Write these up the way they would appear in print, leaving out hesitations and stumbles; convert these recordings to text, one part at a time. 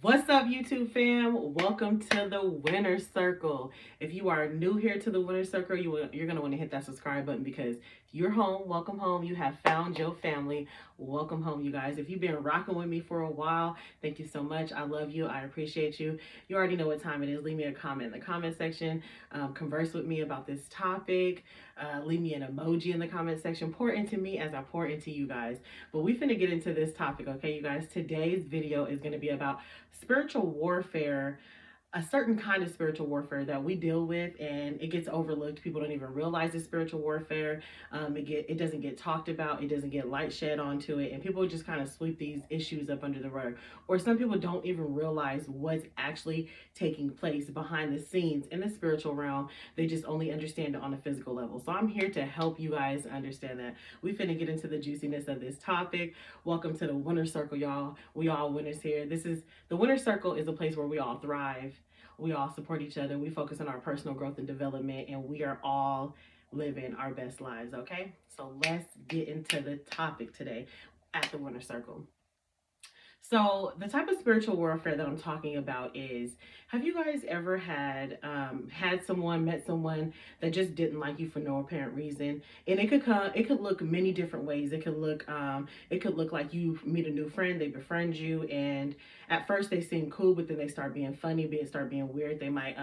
What's up, YouTube fam? Welcome to the Winner Circle. If you are new here to the Winner Circle, you're going to want to hit that subscribe button because you're home. Welcome home. You have found your family. Welcome home, you guys. If you've been rocking with me for a while, thank you so much. I love you. I appreciate you. You already know what time it is. Leave me a comment in the comment section. Converse with me about this topic. Leave me an emoji in the comment section. Pour into me as I pour into you guys. But we finna get into this topic, okay, you guys? Today's video is going to be about spiritual warfare, a certain kind of spiritual warfare that we deal with, and it gets overlooked. People don't even realize it's spiritual warfare. It doesn't get talked about. It doesn't get light shed onto it, and people just kind of sweep these issues up under the rug. Or some people don't even realize what's actually taking place behind the scenes in the spiritual realm. They just only understand it on a physical level. So I'm here to help you guys understand that. We finna get into the juiciness of this topic. Welcome to the Winner Circle, y'all. We all winners here. The Winner Circle is a place where we all thrive. We all support each other. We focus on our personal growth and development, and we are all living our best lives, okay? So let's get into the topic today at the Winner Circle. So the type of spiritual warfare that I'm talking about is: have you guys ever met someone that just didn't like you for no apparent reason? And it could look many different ways. It could look like you meet a new friend, they befriend you, and at first they seem cool, but then they start being funny, start being weird. They might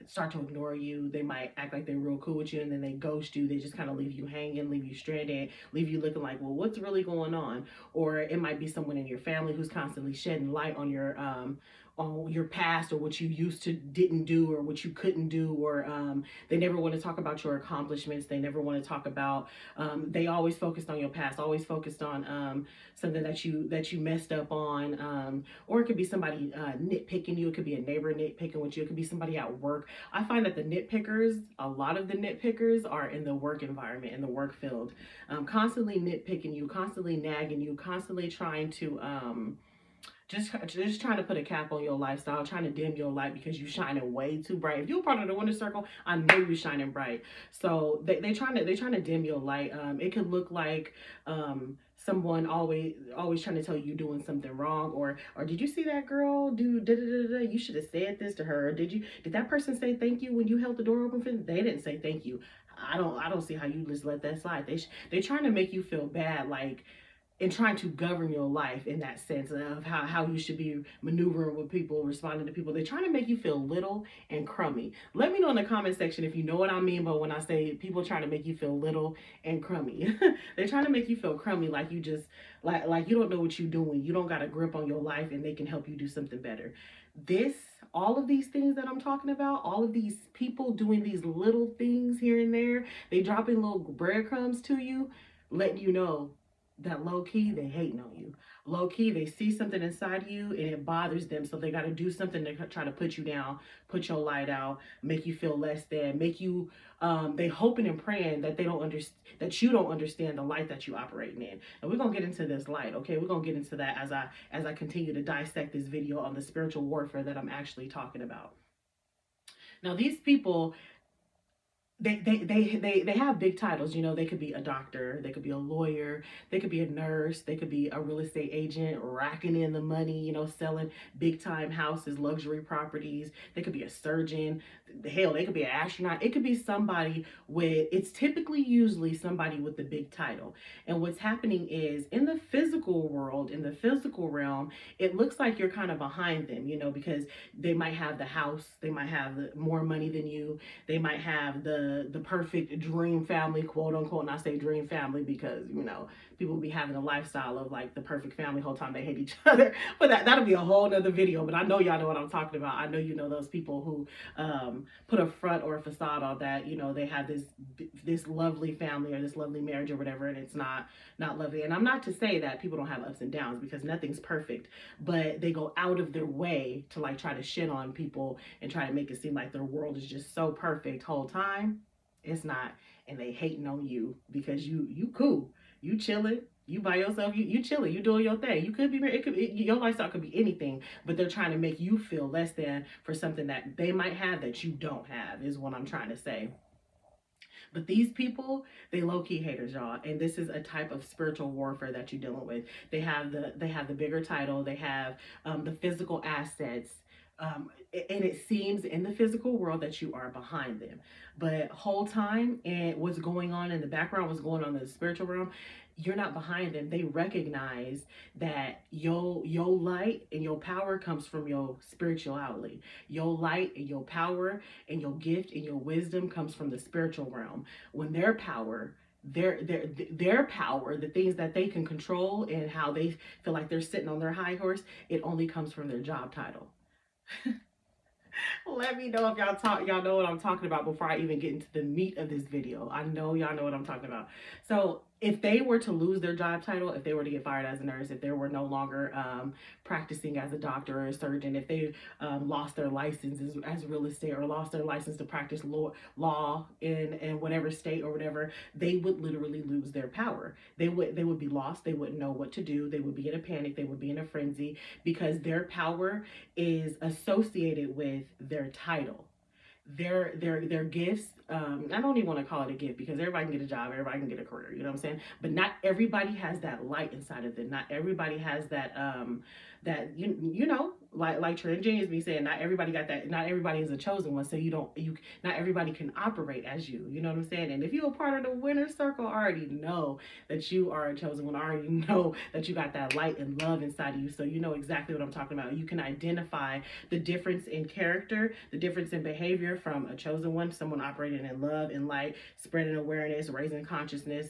start to ignore you. They might act like they're real cool with you, and then they ghost you. They just kind of leave you hanging, leave you stranded, leave you looking like, well, what's really going on? Or it might be someone in your family who's constantly shedding light on your past, or what you used to didn't do, or what you couldn't do, or they never want to talk about your accomplishments. They never want to talk about they always focused on your past, always focused on something that you messed up on, or it could be somebody nitpicking you. It could be a neighbor nitpicking with you. It could be somebody at work. I find that a lot of the nitpickers are in the work environment, in the work field, constantly nitpicking you, constantly nagging you, constantly trying to just trying to put a cap on your lifestyle, trying to dim your light because you shining way too bright. If you're part of the Winner Circle, I know you're shining bright. So they trying to dim your light. It could look like someone always trying to tell you you're doing something wrong, or did you see that girl do da da da da? You should have said this to her. Or did that person say thank you when you held the door open for them? They didn't say thank you. I don't see how you just let that slide. They trying to make you feel bad, like, and trying to govern your life in that sense of how you should be maneuvering with people, responding to people. They're trying to make you feel little and crummy. Let me know in the comment section if you know what I mean, but when I say people trying to make you feel little and crummy, they're trying to make you feel crummy, like you just like you don't know what you're doing. You don't got a grip on your life, and they can help you do something better. This all of these things that I'm talking about, all of these people doing these little things here and there, they dropping little breadcrumbs to you, letting you know that low key they hating on you. Low key they see something inside you and it bothers them, so they got to do something to try to put you down, put your light out, make you feel less than, make you they hoping and praying that they don't understand, that you don't understand the light that you operating in. And we're gonna get into this light, okay? We're gonna get into that as I continue to dissect this video on the spiritual warfare that I'm actually talking about. Now these people, they have big titles. You know, they could be a doctor, they could be a lawyer, they could be a nurse, they could be a real estate agent racking in the money, you know, selling big time houses, luxury properties. They could be a surgeon. Hell, they could be an astronaut. It could be somebody with, it's typically usually somebody with the big title. And what's happening is, in the physical world, in the physical realm, it looks like you're kind of behind them, you know, because they might have the house, they might have more money than you, they might have the perfect dream family, quote unquote. And I say dream family because, you know, people be having a lifestyle of like the perfect family whole time they hate each other. But that'll be a whole nother video. But I know y'all know what I'm talking about. I know you know those people who put a front or a facade on that, you know, they have this lovely family or this lovely marriage or whatever, and it's not lovely. And I'm not to say that people don't have ups and downs, because nothing's perfect, but they go out of their way to like try to shit on people and try to make it seem like their world is just so perfect whole time. It's not. And they hating on you because you cool, you chilling, you by yourself, you chilling, you doing your thing. You could be married, your lifestyle could be anything, but they're trying to make you feel less than for something that they might have that you don't have, is what I'm trying to say. But these people, they low-key haters, y'all. And this is a type of spiritual warfare that you're dealing with. They have the bigger title, they have the physical assets. And it seems in the physical world that you are behind them. But whole time and what's going on in the background, what's going on in the spiritual realm, you're not behind them. They recognize that your light and your power comes from your spirituality. Your light and your power and your gift and your wisdom comes from the spiritual realm. When their power, their power, the things that they can control and how they feel like they're sitting on their high horse, it only comes from their job title. Let me know if y'all know what I'm talking about before I even get into the meat of this video. I know y'all know what I'm talking about. So if they were to lose their job title, if they were to get fired as a nurse, if they were no longer practicing as a doctor or a surgeon, if they lost their license as real estate or lost their license to practice law in whatever state or whatever, they would literally lose their power. They would be lost. They wouldn't know what to do. They would be in a panic. They would be in a frenzy because their power is associated with their title, their gifts. I don't even want to call it a gift because everybody can get a job, everybody can get a career, you know what I'm saying? But not everybody has that light inside of them. Not everybody has that that you know, like Trent Genius be saying, not everybody got that. Not everybody is a chosen one, so you not everybody can operate as you know what I'm saying? And if you're a part of the winner circle, I already know that you are a chosen one. I already know that you got that light and love inside of you, so you know exactly what I'm talking about. You can identify the difference in character, the difference in behavior from a chosen one, someone operating in love and light, spreading awareness, raising consciousness,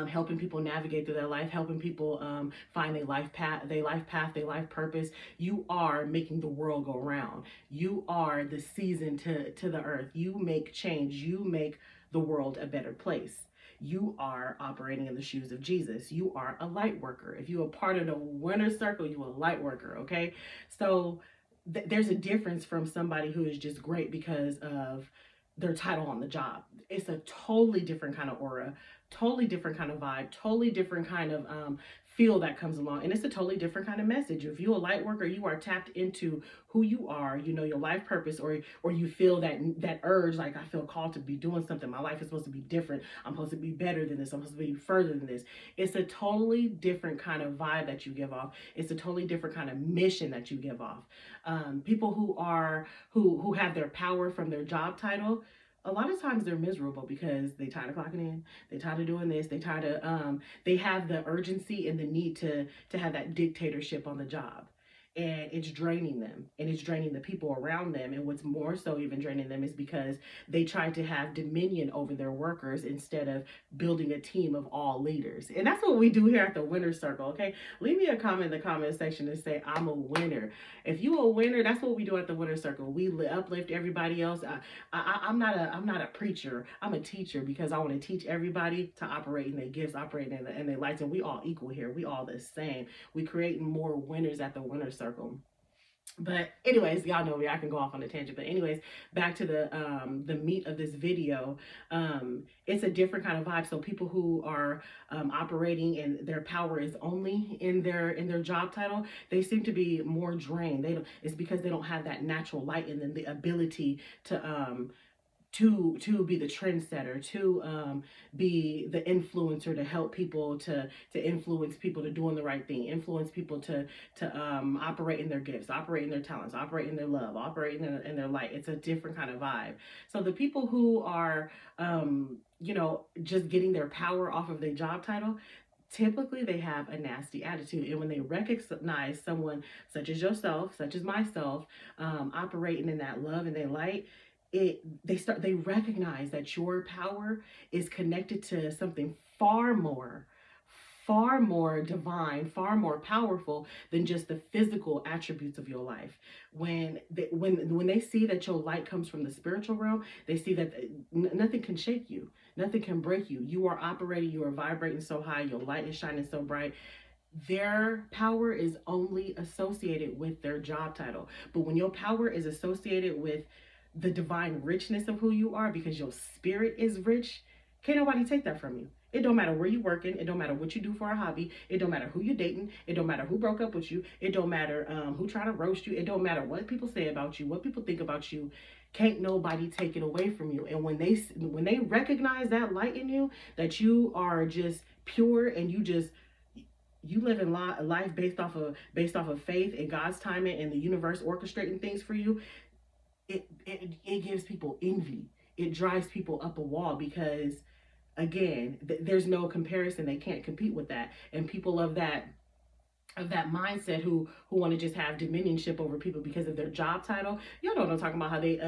helping people navigate through their life, helping people find their life path, their life purpose. You are making the world go round. You are the season to the earth. You make change. You make the world a better place. You are operating in the shoes of Jesus. You are a light worker. If you're a part of the winner circle, you're a light worker, okay? So there's a difference from somebody who is just great because of their title on the job. It's a totally different kind of aura, totally different kind of vibe, totally different kind of feel that comes along. And it's a totally different kind of message. If you're a light worker, you are tapped into who you are, you know, your life purpose, or you feel that urge, like I feel called to be doing something. My life is supposed to be different. I'm supposed to be better than this. I'm supposed to be further than this. It's a totally different kind of vibe that you give off. It's a totally different kind of mission that you give off. People who have their power from their job title, a lot of times they're miserable because they tired of clocking in, they tired of doing this, they tired of they have the urgency and the need to have that dictatorship on the job. And it's draining them, and it's draining the people around them. And what's more so even draining them is because they try to have dominion over their workers instead of building a team of all leaders. And that's what we do here at the Winner Circle, okay? Leave me a comment in the comment section and say, I'm a winner. If you a winner, that's what we do at the Winner Circle. We uplift everybody else. I'm not a preacher. I'm a teacher because I want to teach everybody to operate in their gifts, operate in their lights, and we all equal here. We all the same. We creating more winners at the Winner Circle. But anyways, y'all know me, I can go off on a tangent. But anyways, back to the meat of this video. It's a different kind of vibe. So people who are operating and their power is only in their job title, they seem to be more drained. It's because they don't have that natural light and then the ability to be the trendsetter, to be the influencer, to help people, to influence people to doing the right thing, influence people to operate in their gifts, operate in their talents, operate in their love, operate in their light. It's a different kind of vibe. So the people who are you know, just getting their power off of their job title, typically they have a nasty attitude. And when they recognize someone such as yourself, such as myself, operating in that love and their light, they recognize that your power is connected to something far more divine, far more powerful than just the physical attributes of your life. When they see that your light comes from the spiritual realm, they see that nothing can shake you, nothing can break you. You are operating, you are vibrating so high, your light is shining so bright. Their power is only associated with their job title. But when your power is associated with the divine richness of who you are, because your spirit is rich, can't nobody take that from you. It don't matter where you working. It don't matter what you do for a hobby. It don't matter who you're dating. It don't matter who broke up with you. It don't matter who trying to roast you. It don't matter what people say about you, what people think about you. Can't nobody take it away from you. And when they recognize that light in you, that you are just pure and you live in life based off of faith and God's timing and the universe orchestrating things for you, it gives people envy. It drives people up a wall because again, there's no comparison. They can't compete with that. And people of that mindset who want to just have dominionship over people because of their job title. You know what I'm talking about? How they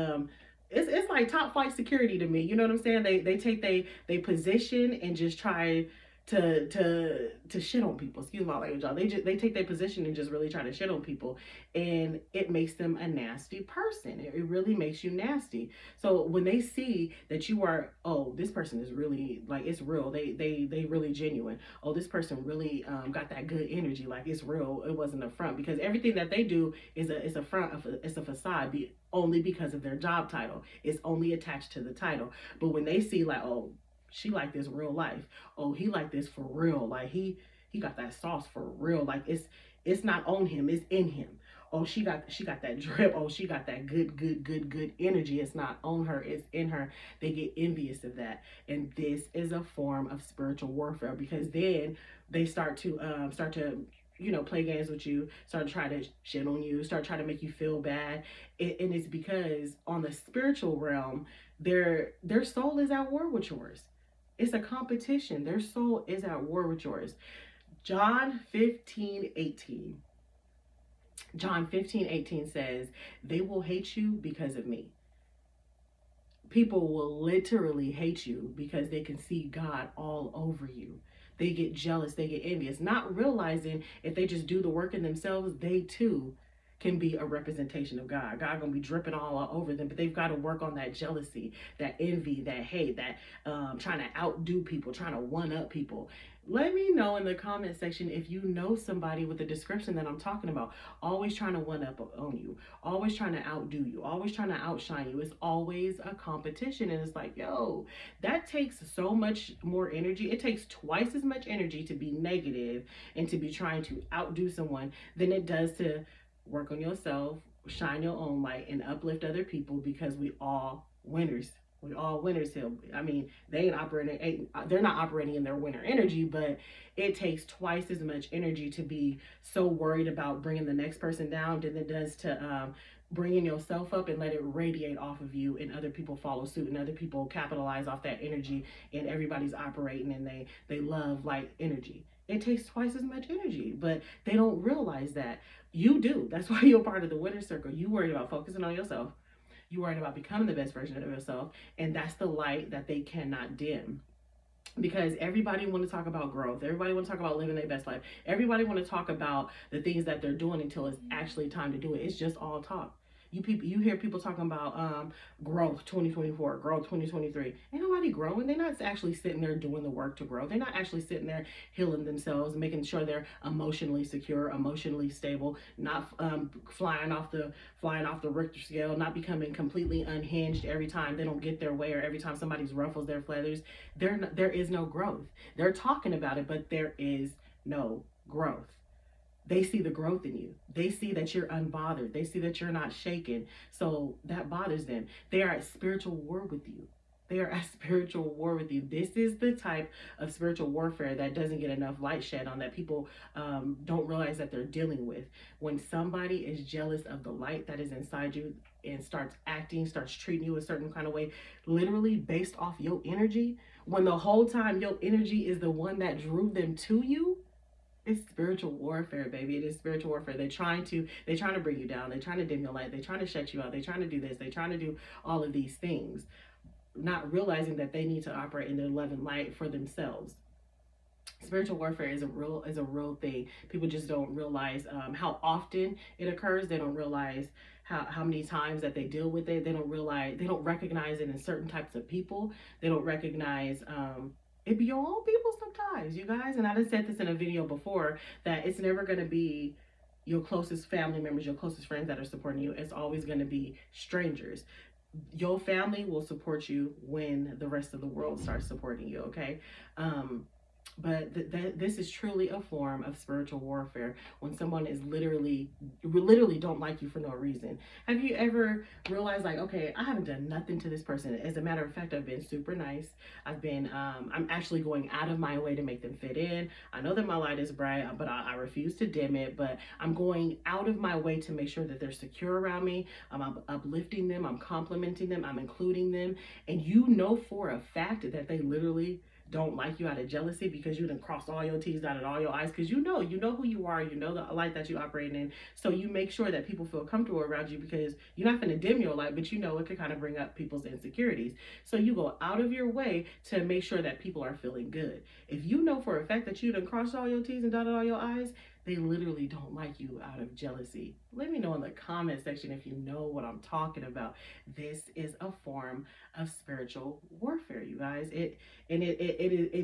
it's like top flight security to me. You know what I'm saying? They take they position and just try to shit on people. Excuse my language, y'all. They take their position and just really try to shit on people, and it makes them a nasty person. It really makes you nasty. So when they see that you are, oh, this person is really like it's real. They really genuine. Oh, this person really got that good energy. Like it's real. It wasn't a front because everything that they do is a front of it's a facade. Only because of their job title. It's only attached to the title. But when they see like, oh, she like this real life. Oh, he like this for real. Like he got that sauce for real. Like it's not on him, it's in him. Oh, she got that drip. Oh, she got that good energy. It's not on her, it's in her. They get envious of that. And this is a form of spiritual warfare because then they start to play games with you, start to try to shit on you, start trying to make you feel bad. And it's because on the spiritual realm, their soul is at war with yours. It's a competition. Their soul is at war with yours. John 15:18. John 15:18 says, they will hate you because of me. People will literally hate you because they can see God all over you. They get jealous, they get envious, not realizing if they just do the work in themselves, they too can be a representation of God. God gonna be dripping all over them, but they've got to work on that jealousy, that envy, that hate, that trying to outdo people, trying to one up people. Let me know in the comment section if you know somebody with the description that I'm talking about. Always trying to one up on you, always trying to outdo you, always trying to outshine you. It's always a competition. And it's like, yo, that takes so much more energy. It takes twice as much energy to be negative and to be trying to outdo someone than it does to work on yourself, shine your own light, and uplift other people because we all winners. We all winners here. I mean, they're not operating in their winner energy, but it takes twice as much energy to be so worried about bringing the next person down than it does to bringing yourself up and let it radiate off of you, and other people follow suit and other people capitalize off that energy, and everybody's operating and they love light energy. It takes twice as much energy, but they don't realize that. You do. That's why you're part of the winner circle. You worried about focusing on yourself. You worried about becoming the best version of yourself, and that's the light that they cannot dim. Because everybody want to talk about growth, everybody want to talk about living their best life, everybody want to talk about the things that they're doing until it's actually time to do it. It's just all talk. You hear people talking about growth 2024, growth 2023. Ain't nobody growing. They're not actually sitting there doing the work to grow. They're not actually sitting there healing themselves, making sure they're emotionally secure, emotionally stable, not flying off the Richter scale, not becoming completely unhinged every time they don't get their way or every time somebody's ruffles their feathers. There is no growth. They're talking about it, but there is no growth. They see the growth in you. They see that you're unbothered. They see that you're not shaken. So that bothers them. They are at spiritual war with you. They are at spiritual war with you. This is the type of spiritual warfare that doesn't get enough light shed on, that people don't realize that they're dealing with. When somebody is jealous of the light that is inside you and starts treating you a certain kind of way, literally based off your energy, when the whole time your energy is the one that drew them to you, it's spiritual warfare, baby. It is spiritual warfare. They're trying to bring you down. They're trying to dim your light. They're trying to shut you out. They're trying to do this. They're trying to do all of these things, not realizing that they need to operate in their love and light for themselves. Spiritual warfare is a real thing. People just don't realize how often it occurs. They don't realize how many times that they deal with it. They don't recognize it in certain types of people. They don't recognize it be your own people sometimes, you guys. And I just said this in a video before, that it's never going to be your closest family members, your closest friends that are supporting you. It's always going to be strangers. Your family will support you when the rest of the world starts supporting you, okay? um but this is truly a form of spiritual warfare when someone is literally don't like you for no reason. Have you ever realized, like, okay, I haven't done nothing to this person, as a matter of fact I've been super nice, I'm actually going out of my way to make them fit in. I know that my light is bright, but I refuse to dim it, but I'm going out of my way to make sure that they're secure around me. I'm uplifting them, I'm complimenting them, I'm including them. And you know for a fact that they literally don't like you out of jealousy because you done crossed all your T's, dotted all your I's, because you know who you are, you know the light that you operate in. So you make sure that people feel comfortable around you, because you're not going to dim your light, but you know it could kind of bring up people's insecurities. So you go out of your way to make sure that people are feeling good. If you know for a fact that you done crossed all your T's and dotted all your I's, they literally don't like you out of jealousy. Let me know in the comment section if you know what I'm talking about. This is a form of spiritual warfare, you guys. It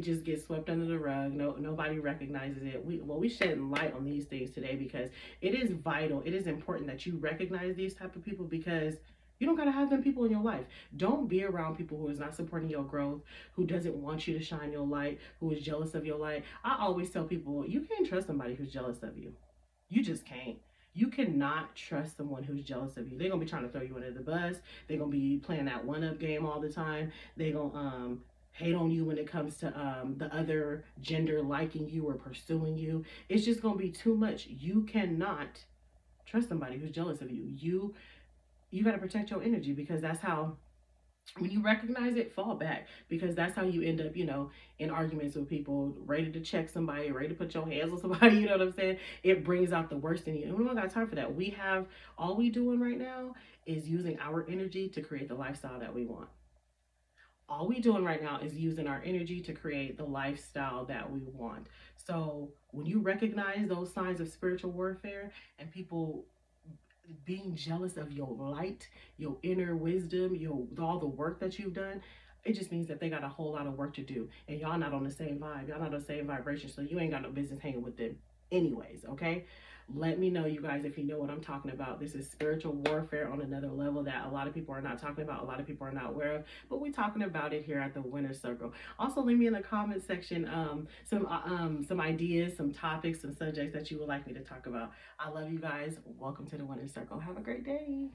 just gets swept under the rug. Nobody recognizes it. We shedding light on these things today because it is vital. It is important that you recognize these type of people, because you don't gotta have them people in your life. Don't be around people who is not supporting your growth, who doesn't want you to shine your light, who is jealous of your light. I always tell people, you can't trust somebody who's jealous of you. You just can't. You cannot trust someone who's jealous of you. They're gonna be trying to throw you under the bus. They're gonna be playing that one-up game all the time. They're gonna hate on you when it comes to the other gender liking you or pursuing you. It's just gonna be too much. You cannot trust somebody who's jealous of you. You got to protect your energy, because that's how, when you recognize it, fall back, because that's how you end up, in arguments with people, ready to check somebody, ready to put your hands on somebody. You know what I'm saying? It brings out the worst in you, and we don't got time for that. We have, all we doing right now is using our energy to create the lifestyle that we want. All we doing right now is using our energy to create the lifestyle that we want. So when you recognize those signs of spiritual warfare and people being jealous of your light, your inner wisdom, your all the work that you've done, it just means that they got a whole lot of work to do, and y'all not on the same vibe. Y'all not on the same vibration, so you ain't got no business hanging with them, anyways. Okay. Let me know, you guys, if you know what I'm talking about. This is spiritual warfare on another level that a lot of people are not talking about, a lot of people are not aware of, but we're talking about it here at the Winner Circle. Also, leave me in the comment section some ideas, some topics, some subjects that you would like me to talk about. I love you guys. Welcome to the Winner Circle. Have a great day.